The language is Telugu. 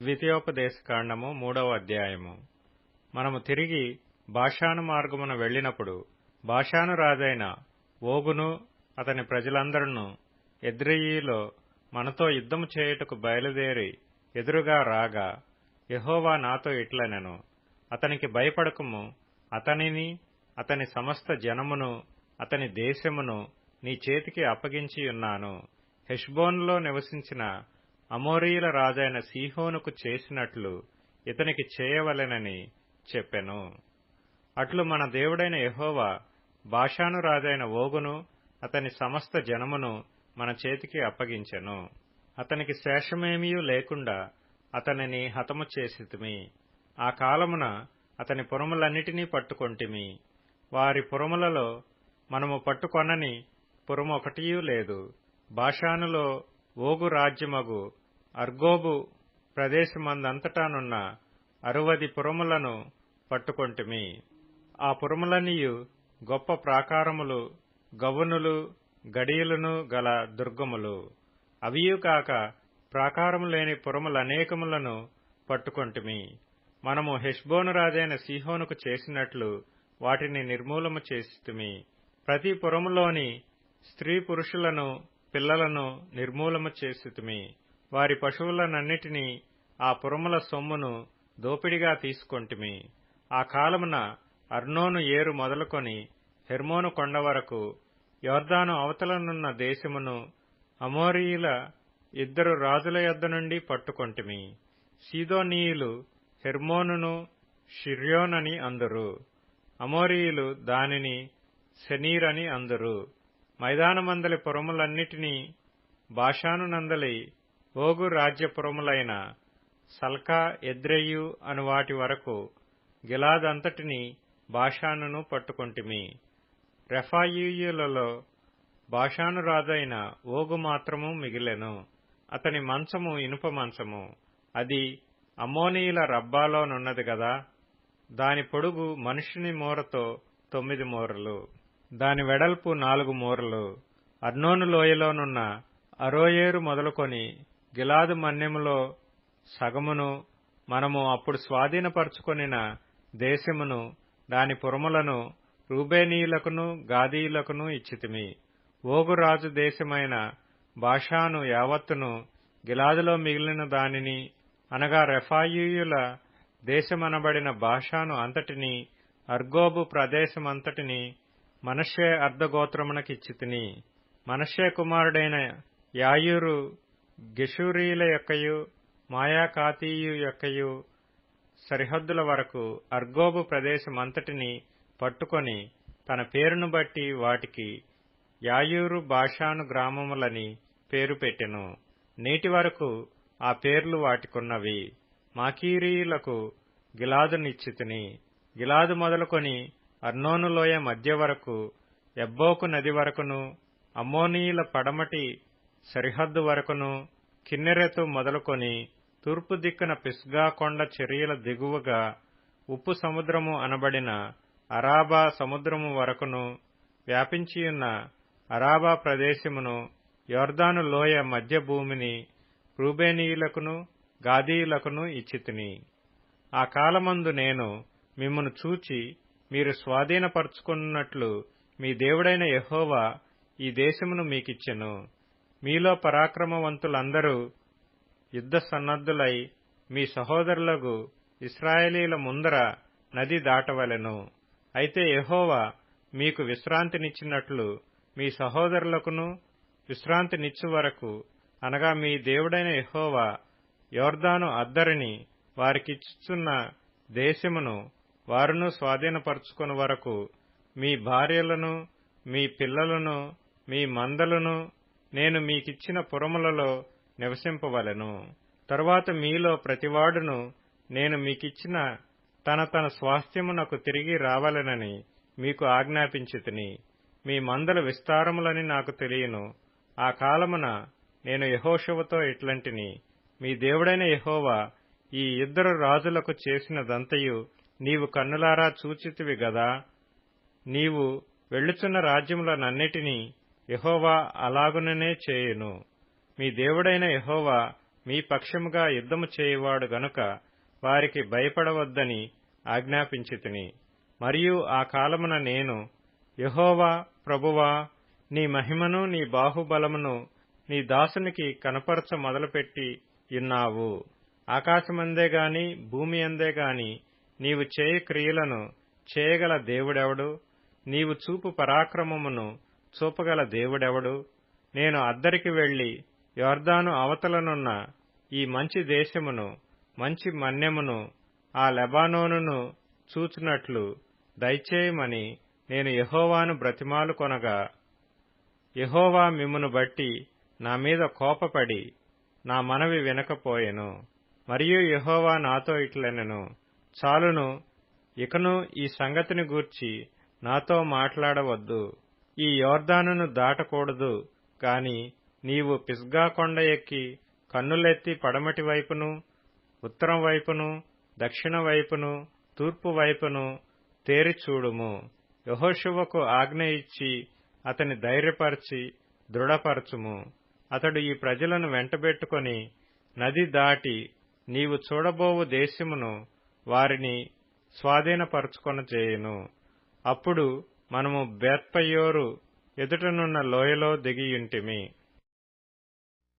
ద్వితీయోపదేశకాండము 3వ అధ్యాయము. మనము తిరిగి బాషాను మార్గమున వెళ్ళినప్పుడు బాషాను రాజైన ఓగును అతని ప్రజలందరును ఎద్రెయీలో మనతో యుద్ధము చేయుటకు బయలుదేరి ఎదురుగా రాగా, యెహోవా నాతో ఇట్లనెను, అతనికి భయపడకుము, అతనిని అతని సమస్త జనమును అతని దేశమును నీ చేతికి అప్పగించియున్నాను. హెష్బోనులో నివసించిన అమోరీయుల రాజైన సీహోనుకు చేసినట్లు ఇతనికి చేయవలెనని చెప్పెను. అట్లు మన దేవుడైన యెహోవా బాషాను రాజైన ఓగును అతని సమస్త జనమును మన చేతికి అప్పగించెను. అతనికి శేషమేమియూ లేకుండా అతనిని హతము చేసితిమి. ఆ కాలమున అతని పురములన్నిటినీ పట్టుకొంటిమి. వారి పురములలో మనము పట్టుకొనని పురమొకటియూ లేదు. బాషానులో ఓగు రాజ్యమగు అర్గోబు ప్రదేశమందంతటానున్న 60 పురములను పట్టుకొంటిమి. ఆ పురములన్నీయు గొప్ప ప్రాకారములు, గవునులు, గడియలును గల దుర్గములు. అవియూ కాక ప్రాకారము లేని పురములనేకములను పట్టుకొంటిమి. మనము హెష్బోను రాజైన సీహోనుకు చేసినట్లు వాటిని నిర్మూలము చేసితిమి. ప్రతి పురములోని స్త్రీ పురుషులను పిల్లలను నిర్మూలము చేసితిమి. వారి పశువులనన్నిటినీ ఆ పురముల సొమ్మును దోపిడిగా తీసుకొంటిమి. ఆ కాలమున అర్నోను ఏరు మొదలుకొని హెర్మోను కొండ వరకు యొర్దాను అవతలనున్న దేశమును అమోరీయుల 2 రాజుల యొద్ద నుండి పట్టుకొంటిమి. సీదోనీయులు హెర్మోనును షిర్యోనని అందురు. అమోరీయులు దానిని సెనీర్ అని అందురు. మైదానమందలి పురములన్నిటినీ బాషాను నందలి ఓగు రాజ్యపురములైన సల్కా, ఎద్రెయు అను వాటి వరకు గిలాదంతటినీ బాషానును పట్టుకొంటిమి. రెఫాయీయులలో బాషాను రాజైన ఓగు మాత్రము మిగిలెను. అతని మంచము ఇనుప మంచము. అది అమ్మోనీయుల రబ్బాలోనున్నది గదా. దాని పొడుగు మనుష్యుని మూరతో 9 మూరలు, దాని వెడల్పు 4 మూరలు. అర్నోను లోయలోనున్న అరోయేరు మొదలుకొని గిలాదు మన్యములో సగమును, మనము అప్పుడు స్వాధీనపరచుకొనిన దేశమును దాని పురములను రూబేనీయులకును గాదీయులకును ఇచ్చితిమి. ఓగు రాజు దేశమైన బాషాను యావత్తును, గిలాదులో మిగిలిన దానిని అనగా రెఫాయీయుల దేశమనబడిన బాషాను అంతటినీ, అర్గోబు ప్రదేశమంతటినీ మనష్షే అర్ధగోత్రమునకిచ్చితిని. మనష్షే కుమారుడైన యాయీరు గెషూరీయుల యొక్కయు మాయాకాతీయు యొక్కయు సరిహద్దుల వరకు అర్గోబు ప్రదేశమంతటినీ పట్టుకొని తన పేరును బట్టి వాటికి యాయీరు బాషాను గ్రామములని పేరు పెట్టెను. నేటి వరకు ఆ పేర్లు వాటికున్నవి. మాకీరీయులకు గిలాదునిచ్చితిని. గిలాదు మొదలుకొని అర్నోను లోయ మధ్య వరకు, యబ్బోకు నది వరకును, అమ్మోనీయుల పడమటి సరిహద్దు వరకును, కిన్నెరెతు మొదలుకొని తూర్పు దిక్కున పిస్గా కొండ చర్యల దిగువగా ఉప్పు సముద్రము అనబడిన అరాబా సముద్రము వరకును వ్యాపించియున్న అరాబా ప్రదేశమును, యొర్దాను లోయ మధ్య భూమిని రూబేనీయులకును గాదీయులకును ఇచ్చితిని. ఆ కాలమందు నేను మిమ్మును చూచి మీరు స్వాధీనపరచుకున్నట్లు మీ దేవుడైన యెహోవా ఈ దేశమును మీకిచ్చెను. మీలో పరాక్రమవంతులందరూ యుద్ధ సన్నద్ధులై మీ సహోదరులకు ఇశ్రాయేలీల ముందర నది దాటవలెను. అయితే యెహోవా మీకు విశ్రాంతినిచ్చినట్లు మీ సహోదరులకును విశ్రాంతినిచ్చు వరకు, అనగా మీ దేవుడైన యెహోవా యొర్దాను అద్దరిని వారికిచ్చుచున్న దేశమును వారును స్వాధీనపరచుకొను వరకు మీ భార్యలను, మీ పిల్లలను, మీ మందలను నేను మీకిచ్చిన పురములలో నివసింపవలెను. తరువాత మీలో ప్రతివాడును నేను మీకిచ్చిన తన స్వాస్థ్యమునకు తిరిగి రావలెనని మీకు ఆజ్ఞాపించితిని. మీ మందలు విస్తారములని నాకు తెలియను. ఆ కాలమున నేను యెహోషువతో ఇట్లంటిని, మీ దేవుడైన యెహోవా ఈ 2 రాజులకు చేసినదంతయు నీవు కన్నులారా చూచితివి గదా. నీవు వెళ్ళుచున్న రాజ్యములనన్నిటినీ యెహోవా అలాగుననే చేయును. మీ దేవుడైన యెహోవా మీ పక్షముగా యుద్ధము చేయువాడు గనుక వారికి భయపడవద్దని ఆజ్ఞాపించితిని. మరియు ఆ కాలమున నేను, యెహోవా ప్రభువా, నీ మహిమను నీ బాహుబలమును నీ దాసునికి కనపరచ మొదలుపెట్టి యున్నావు. ఆకాశమందే గాని భూమి అందే గాని నీవు చేయు క్రియలను చేయగల దేవుడెవడు? నీవు చూపు పరాక్రమమును చూపగల దేవుడెవడు? నేను అద్దరికి వెళ్లి యొర్దాను అవతలనున్న ఈ మంచి దేశమును, మంచి మన్యమును, ఆ లెబానోనును చూచునట్లు దయచేయమని నేను యెహోవాను బ్రతిమాలుకొనగా, యెహోవా మిమ్మును బట్టి నా మీద కోపపడి నా మనవి వినకపోయెను. మరియు యెహోవా నాతో ఇట్లనెను, చాలును, ఇకను ఈ సంగతిని గూర్చి నాతో మాట్లాడవద్దు. ఈ యొర్దానును దాటకూడదు కాని నీవు పిస్గా కొండ ఎక్కి కన్నులెత్తి పడమటి వైపును, ఉత్తరం వైపును, దక్షిణ వైపును, తూర్పు వైపును తేరి చూడుము. యెహోషువకు ఆజ్ఞ ఇచ్చి అతని ధైర్యపరచి దృఢపరచుము. అతడు ఈ ప్రజలను వెంటబెట్టుకొని నది దాటి నీవు చూడబోవు దేశమును వారిని స్వాధీనపరచుకొనజేయును. అప్పుడు మనము బేత్పయోరు ఎదుటనున్న లోయలో దిగియుంటిమి.